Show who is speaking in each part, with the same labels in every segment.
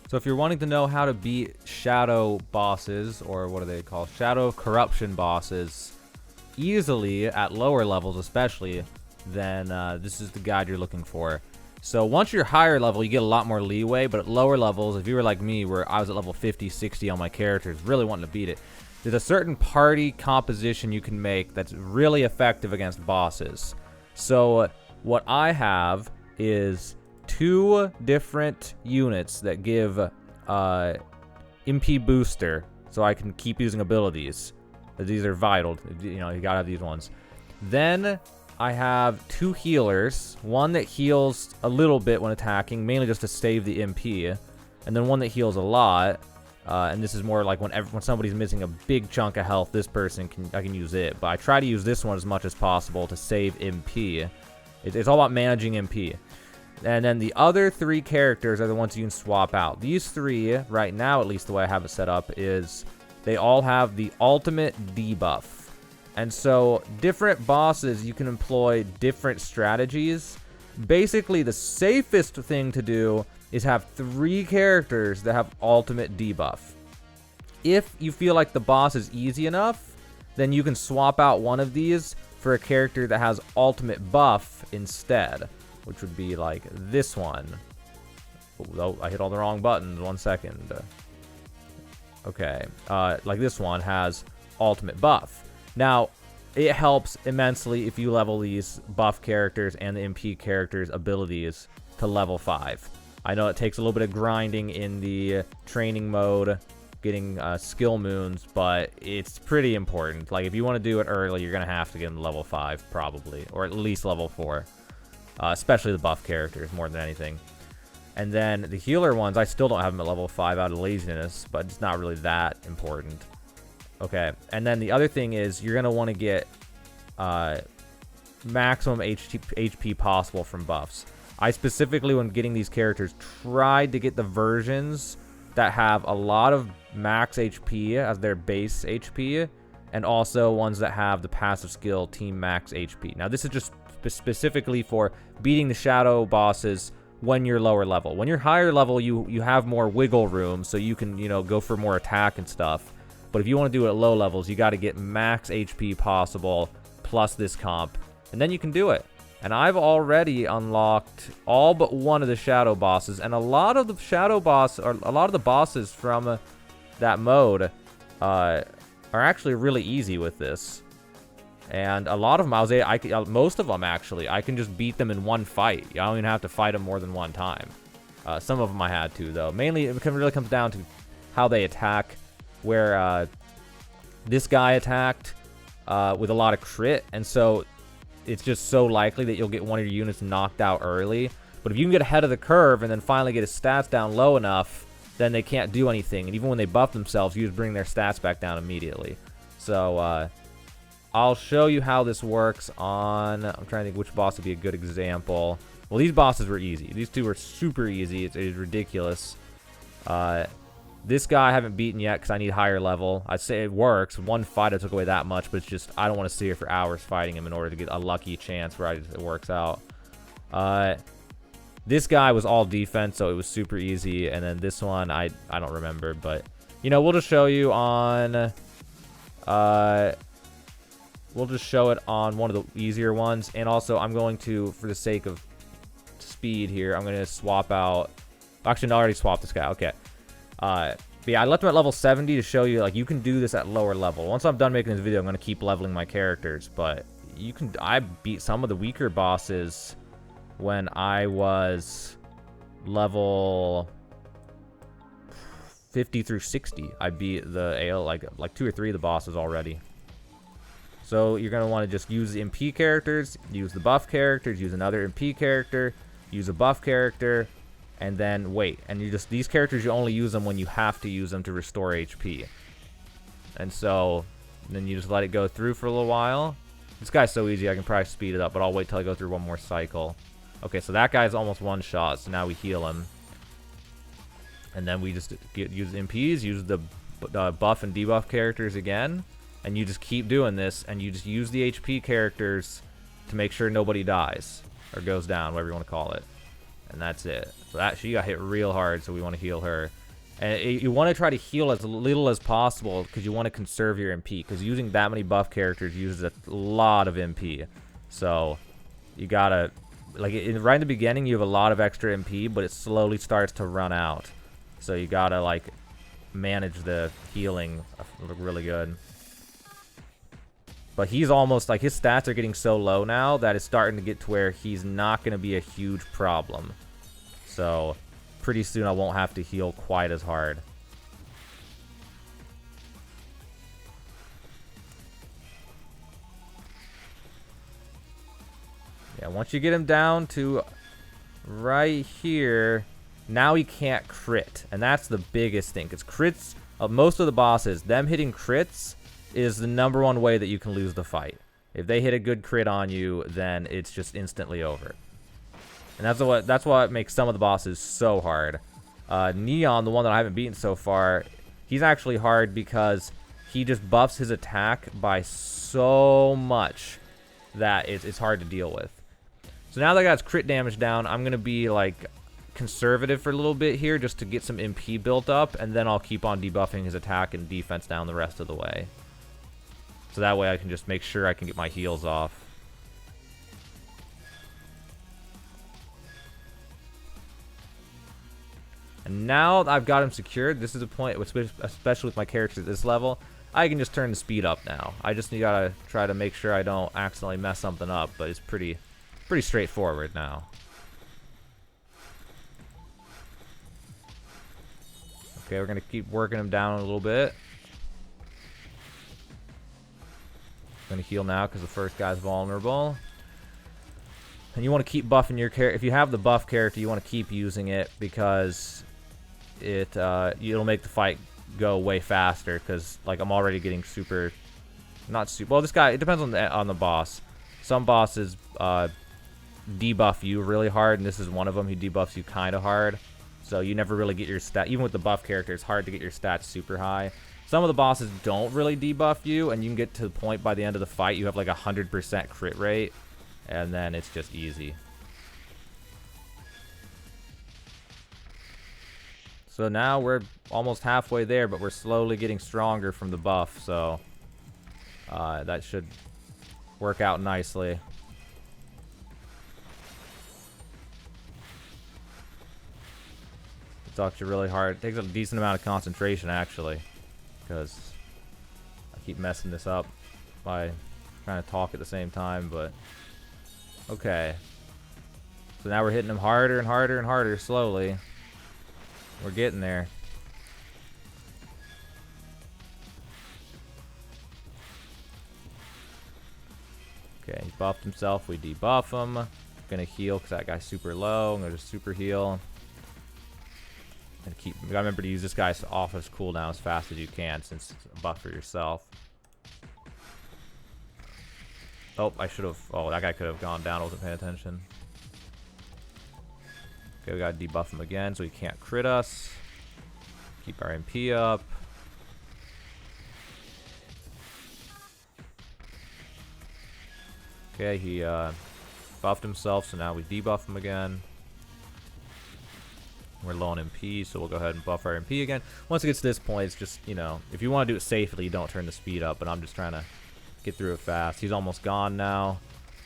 Speaker 1: So if you're wanting to know how to beat shadow bosses, or what are they called? Shadow corruption bosses, easily at lower levels especially, then this is the guide you're looking for. So once you're higher level, you get a lot more leeway, but at lower levels, if you were like me, where I was at level 50, 60 on my characters, really wanting to beat it, there's a certain party composition you can make that's really effective against bosses. So what I have is 2 different units that give MP booster, so I can keep using abilities. These are vital, you know, you gotta have these ones. Then I have 2 healers, one that heals a little bit when attacking, mainly just to save the MP, and then one that heals a lot. And this is more like when somebody's missing a big chunk of health, this person I can use it. But I try to use this one as much as possible to save MP. It's all about managing MP. And then the other 3 characters are the ones you can swap out. These 3, right now at least the way I have it set up, is they all have the ultimate debuff. And so different bosses, you can employ different strategies. Basically, the safest thing to do is have 3 characters that have ultimate debuff. If you feel like the boss is easy enough, then you can swap out one of these for a character that has ultimate buff instead, which would be like this one. Oh, I hit all the wrong buttons. 1 second. Okay, like this one has ultimate buff. Now, it helps immensely if you level these buff characters and the MP characters' abilities to level 5. I know it takes a little bit of grinding in the training mode, getting skill moons, but it's pretty important. Like, if you want to do it early, you're going to have to get them to level 5, probably, or at least level 4. Especially the buff characters, more than anything. And then the healer ones, I still don't have them at level 5 out of laziness, but it's not really that important. Okay, and then the other thing is you're going to want to get maximum HP possible from buffs. I specifically, when getting these characters, tried to get the versions that have a lot of max HP as their base HP, and also ones that have the passive skill Team Max HP. Now, this is just specifically for beating the shadow bosses when you're lower level. When you're higher level, you have more wiggle room, so you can, you know, go for more attack and stuff. But if you want to do it at low levels, you got to get max HP possible plus this comp, and then you can do it. And I've already unlocked all but one of the shadow bosses, and a lot of the shadow boss, or a lot of the bosses from that mode are actually really easy with this. And a lot of them, most of them actually, I can just beat them in one fight. I don't even have to fight them more than one time. Some of them I had to, though. Mainly, it really comes down to how they attack. Where this guy attacked with a lot of crit, and so it's just so likely that you'll get one of your units knocked out early. But if you can get ahead of the curve and then finally get his stats down low enough, then they can't do anything. And even when they buff themselves, you just bring their stats back down immediately. So I'll show you how this works on... I'm trying to think which boss would be a good example. Well, these bosses were easy. These 2 were super easy. It's ridiculous. This guy I haven't beaten yet because I need higher level. I'd say it works. One fight I took away that much, but it's just I don't want to sit here for hours fighting him in order to get a lucky chance where it works out. This guy was all defense, so it was super easy. And then this one, I don't remember. But, you know, we'll just show you on... we'll just show it on one of the easier ones. And also, I'm going to, for the sake of speed here, I'm going to swap out... Actually, no, I already swapped this guy. Okay. But yeah, I left him at level 70 to show you, like, you can do this at lower level. Once I'm done making this video, I'm going to keep leveling my characters. But you can... I beat some of the weaker bosses when I was level 50 through 60. I beat the like 2 or 3 of the bosses already. So you're going to want to just use the MP characters, use the buff characters, use another MP character, use a buff character, and then wait. And you just, these characters, you only use them when you have to use them to restore HP. And so then you just let it go through for a little while. This guy's so easy, I can probably speed it up, but I'll wait till I go through one more cycle. Okay, so that guy's almost one shot, so now we heal him. And then we just use MPs, use the buff and debuff characters again. And you just keep doing this, and you just use the HP characters to make sure nobody dies. Or goes down, whatever you want to call it. And that's it. So that she got hit real hard, so we want to heal her. And you want to try to heal as little as possible because you want to conserve your MP. Because using that many buff characters uses a lot of MP. So you gotta, like, right in the beginning, you have a lot of extra MP, but it slowly starts to run out. So you gotta, like, manage the healing really good. But he's almost, like, his stats are getting so low now that it's starting to get to where he's not going to be a huge problem. So pretty soon I won't have to heal quite as hard. Yeah, once you get him down to right here, now he can't crit. And that's the biggest thing. Because crits, most of the bosses, them hitting crits is the #1 way that you can lose the fight. If they hit a good crit on you, then it's just instantly over. And that's what makes some of the bosses so hard. Neon, the one that I haven't beaten so far, he's actually hard because he just buffs his attack by so much that it's hard to deal with. So now that I got his crit damage down, I'm going to be, like, conservative for a little bit here just to get some MP built up, and then I'll keep on debuffing his attack and defense down the rest of the way. So that way I can just make sure I can get my heals off. And now I've got him secured, this is a point, especially with my characters at this level, I can just turn the speed up now. I just gotta try to make sure I don't accidentally mess something up, but it's pretty straightforward now. Okay, we're gonna keep working him down a little bit. Gonna heal now because the first guy's vulnerable. And you want to keep buffing your character. If you have the buff character, you want to keep using it because it'll make the fight go way faster. Because, like, I'm already getting super, not super. Well, this guy, it depends on the boss. Some bosses debuff you really hard, and this is one of them. He debuffs you kind of hard, so you never really get your stat. Even with the buff character, it's hard to get your stats super high. Some of the bosses don't really debuff you, and you can get to the point by the end of the fight you have like 100% crit rate, and then it's just easy. So now we're almost halfway there, but we're slowly getting stronger from the buff, so that should work out nicely. It's actually really hard. It takes a decent amount of concentration, actually, because I keep messing this up by trying to talk at the same time, but okay. So now we're hitting him harder and harder and harder slowly. We're getting there. Okay, he buffed himself. We debuff him. Gonna heal because that guy's super low. I'm gonna just super heal. And keep. You gotta remember to use this guy's off his cooldown as fast as you can, since it's a buff for yourself. Oh, I should have. Oh, that guy could have gone down. I wasn't paying attention. Okay, we gotta debuff him again so he can't crit us. Keep our MP up. Okay, he buffed himself, so now we debuff him again. We're low on MP, so we'll go ahead and buff our MP again. Once it gets to this point, it's just, you know, if you want to do it safely, you don't turn the speed up, but I'm just trying to get through it fast. He's almost gone now.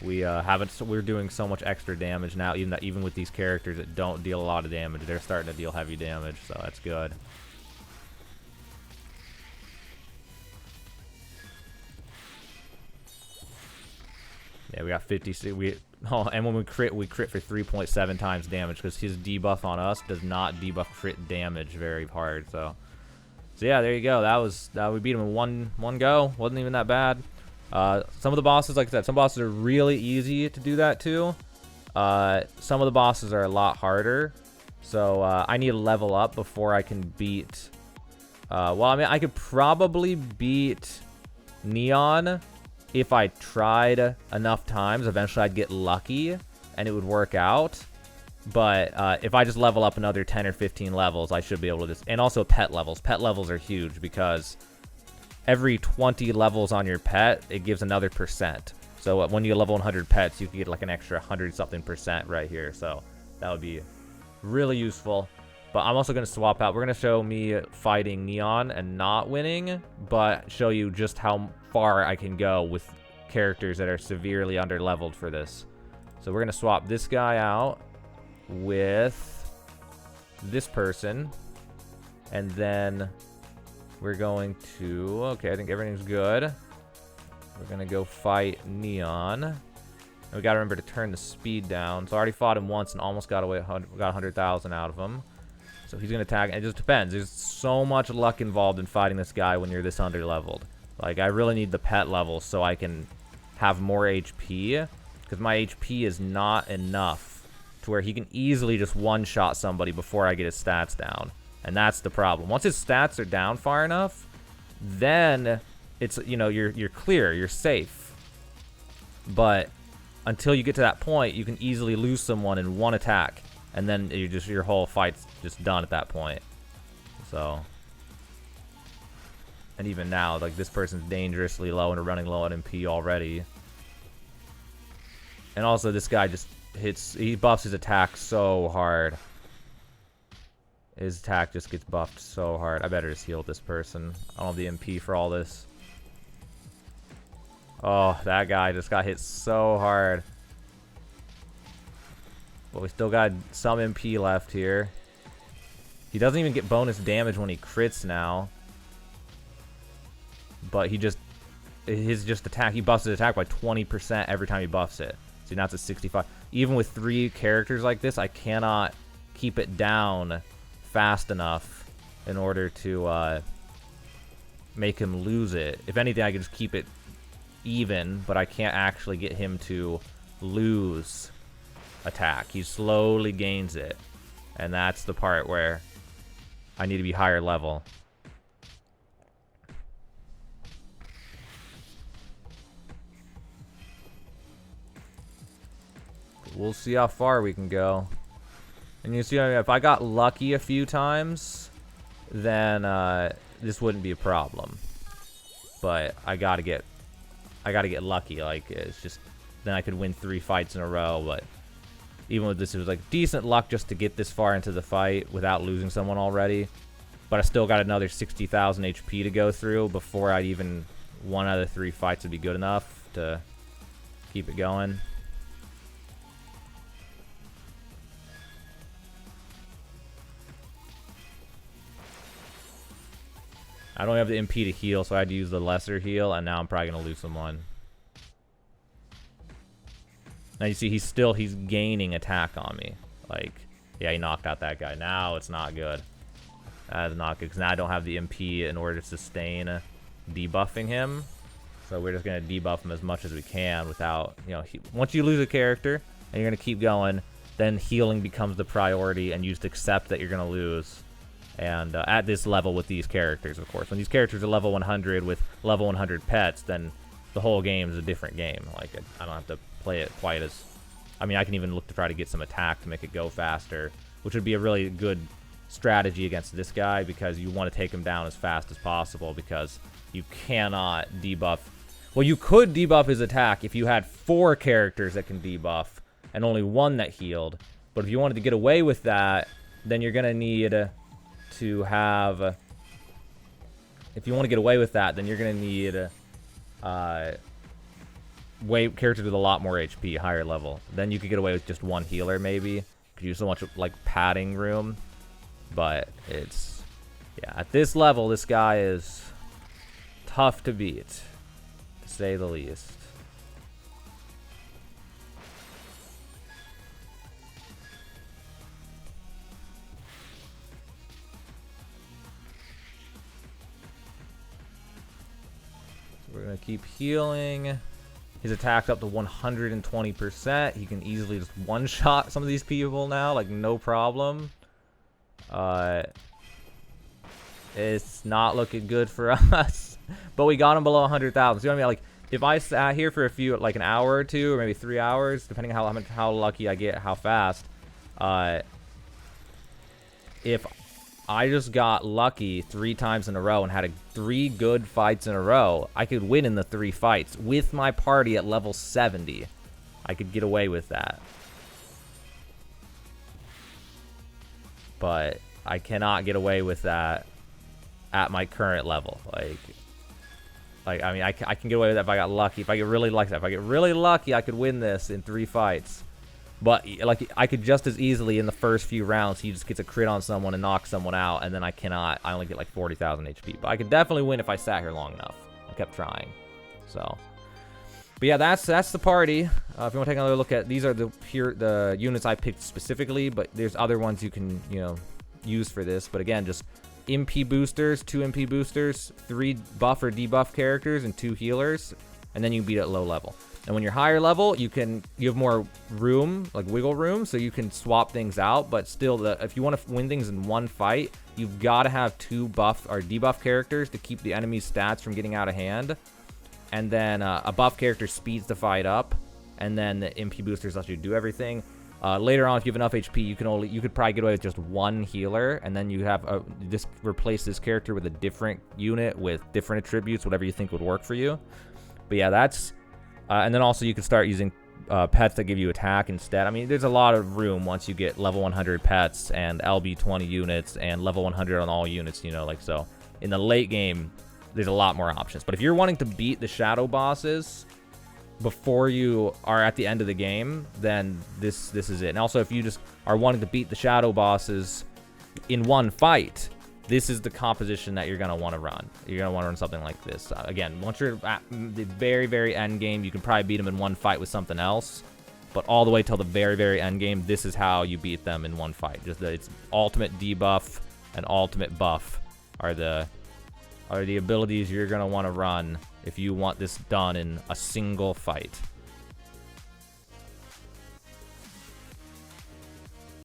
Speaker 1: We're doing so much extra damage now, even with these characters that don't deal a lot of damage. They're starting to deal heavy damage, so that's good. Yeah, we got 50. And when we crit for 3.7 times damage because his debuff on us does not debuff crit damage very hard. So yeah, there you go. We beat him in one go. Wasn't even that bad. Some of the bosses, like I said, some bosses are really easy to do that too. Some of the bosses are a lot harder. So I need to level up before I can beat. Well, I mean, I could probably beat Neon. If I tried enough times, eventually I'd get lucky and it would work out. But if I just level up another 10 or 15 levels, I should be able to just... And also pet levels. Pet levels are huge because every 20 levels on your pet, it gives another %. So when you level 100 pets, you can get like an extra 100-something% right here. So That would be really useful. But I'm also going to swap out. We're going to show me fighting Neon and not winning, but show you just how far I can go with characters that are severely underleveled for this. So we're going to swap this guy out with this person. And then we're going to... Okay, I think everything's good. We're going to go fight Neon. And we got to remember to turn the speed down. So I already fought him once and almost got away. Got 100,000 out of him. So he's going to attack. It just depends. There's so much luck involved in fighting this guy when you're this underleveled. Like, I really need the pet level so I can have more HP. Because my HP is not enough to where he can easily just one-shot somebody before I get his stats down. And that's the problem. Once his stats are down far enough, then it's, you know, you're clear. You're safe. But until you get to that point, you can easily lose someone in one attack. And then your whole fight's just done at that point. So, and even now, like, this person's dangerously low and running low on MP already. And also, this guy just he buffs his attack so hard. His attack just gets buffed so hard. I better just heal this person. I don't have the MP for all this. Oh, that guy just got hit so hard. But we still got some MP left here. He doesn't even get bonus damage when he crits now. But his attack, he buffs his attack by 20% every time he buffs it. See, now it's at 65. Even with 3 characters like this, I cannot keep it down fast enough in order to make him lose it. If anything, I can just keep it even, but I can't actually get him to lose attack. He slowly gains it, and that's the part where I need to be higher level. We'll see how far we can go. And you see, if I got lucky a few times, then this wouldn't be a problem. But I gotta get lucky. Like, it's just, then I could win 3 fights in a row. But even with this, it was like decent luck just to get this far into the fight without losing someone already. But I still got another 60,000 HP to go through before I'd even 1 out of 3 fights would be good enough to keep it going. I don't have the MP to heal, so I had to use the lesser heal, and now I'm probably going to lose someone. Now you see, he's gaining attack on me. Like, yeah, he knocked out that guy. Now it's not good. That is not good, because now I don't have the MP in order to sustain debuffing him. So we're just going to debuff him as much as we can without, you know, once you lose a character, and you're going to keep going, then healing becomes the priority, and you just accept that you're going to lose. And at this level with these characters, of course. When these characters are level 100 with level 100 pets, then the whole game is a different game. Like, I don't have to play it quite as... I mean, I can even look to try to get some attack to make it go faster, which would be a really good strategy against this guy, because you want to take him down as fast as possible, because you cannot debuff... Well, you could debuff his attack if you had 4 characters that can debuff, and only 1 that healed. But if you wanted to get away with that, then you're going to need... to have, if you want to get away with that, then you're going to need characters with a lot more HP, higher level. Then you could get away with just 1 healer, maybe. Could use so much like padding room, but it's, yeah, at this level, this guy is tough to beat, to say the least. We're going to keep healing. His attack's up to 120%. He can easily just one-shot some of these people now, like, no problem. It's not looking good for us. But we got him below 100,000. See what I mean? Like, if I sat here for a few, like an hour or 2, or maybe 3 hours, depending on how lucky I get, how fast, if I just got lucky 3 times in a row and had 3 good fights in a row, I could win in the 3 fights with my party at level 70. I could get away with that. but I cannot get away with that at my current level. Like I mean, I can get away with that if I got lucky. If I get really lucky, I could win this in 3 fights. But like I could just as easily in the first few rounds, he just gets a crit on someone and knocks someone out, and then I cannot. I only get like 40,000 HP. But I could definitely win if I sat here long enough. I kept trying. So, but yeah, that's the party. If you want to take another look at, these are the units I picked specifically, but there's other ones you can use for this. But again, just MP boosters, 2 MP boosters, 3 buff or debuff characters, and 2 healers, and then you beat at low level. And when you're higher level, you have more room, like wiggle room, so you can swap things out. But still, if you want to win things in one fight, you've got to have 2 buff or debuff characters to keep the enemy's stats from getting out of hand. And then a buff character speeds the fight up, and then the MP boosters let you do everything. Later on, if you have enough HP, you could probably get away with just 1 healer, and then you have replace this character with a different unit with different attributes, whatever you think would work for you. But yeah, that's and then also you can start using pets that give you attack instead. I mean, there's a lot of room once you get level 100 pets and LB 20 units and level 100 on all units. Like so. In the late game, there's a lot more options. But if you're wanting to beat the shadow bosses before you are at the end of the game, then this is it. And also, if you just are wanting to beat the shadow bosses in one fight, this is the composition that you're going to want to run. You're going to want to run something like this. Again, once you're at the very, very end game, you can probably beat them in one fight with something else. But all the way till the very, very end game, this is how you beat them in one fight. Just it's ultimate debuff and ultimate buff are the abilities you're going to want to run if you want this done in a single fight.